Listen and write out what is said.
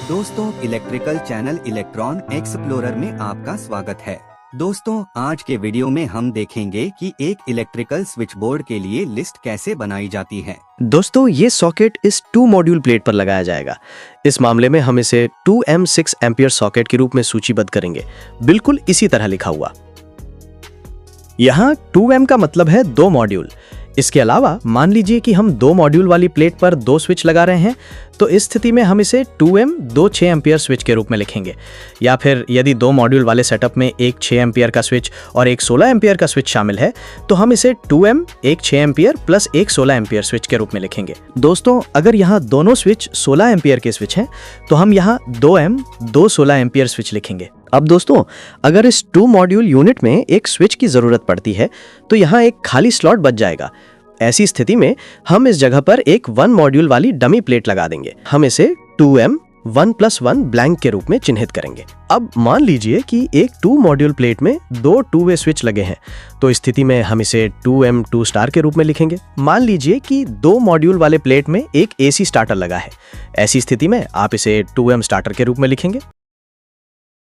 दोस्तों, electrical channel electron explorer में आपका स्वागत है। दोस्तों, आज के वीडियो में हम देखेंगे कि एक इलेक्ट्रिकल स्विच बोर्ड के लिए लिस्ट कैसे बनाई जाती है। दोस्तों, ये सॉकेट इस 2 मॉड्यूल प्लेट पर लगाया जाएगा। इस मामले में हम इसे 2M6 एम्पियर सॉकेट के रूप में सूचीबद्ध करेंगे, बिल्कुल इसी तरह लिखा हुआ। यहाँ 2M का मतलब है 2 मॉड्यूल। इसके अलावा मान लीजिए कि हम 2 मॉड्यूल वाली प्लेट पर 2 स्विच लगा रहे हैं, तो इस स्थिति में हम इसे 2M 2 6 एम्पियर स्विच के रूप में लिखेंगे। या फिर यदि 2 मॉड्यूल वाले सेटअप में एक 6 एम्पियर का स्विच और एक 16 एम्पियर का स्विच शामिल है, तो हम इसे 2M एक 6 एम्पियर प्लस एक 16 एम्पियर स्विच के रूप में लिखेंगे। दोस्तों, अगर यहाँ दोनों स्विच 16 एम्पियर के स्विच हैं, तो हम यहाँ 2M 2 16 एम्पियर स्विच लिखेंगे। अब दोस्तों, अगर इस 2 मॉड्यूल यूनिट में एक स्विच की जरूरत पड़ती है, तो यहाँ एक खाली स्लॉट बच जाएगा। ऐसी स्थिति में हम इस जगह पर एक 1 मॉड्यूल वाली डमी प्लेट लगा देंगे। हम इसे 2M 1+1 ब्लैंक के रूप में चिन्हित करेंगे। अब मान लीजिए कि एक 2 मॉड्यूल प्लेट में 2 2-वे स्विच लगे हैं, तो इस स्थिति में हम इसे 2M 2 स्टार के रूप में लिखेंगे। मान लीजिए कि 2 मॉड्यूल वाले प्लेट में एक AC स्टार्टर लगा है। ऐसी स्थिति में आप इसे 2M स्टार्टर के रूप में लिखेंगे।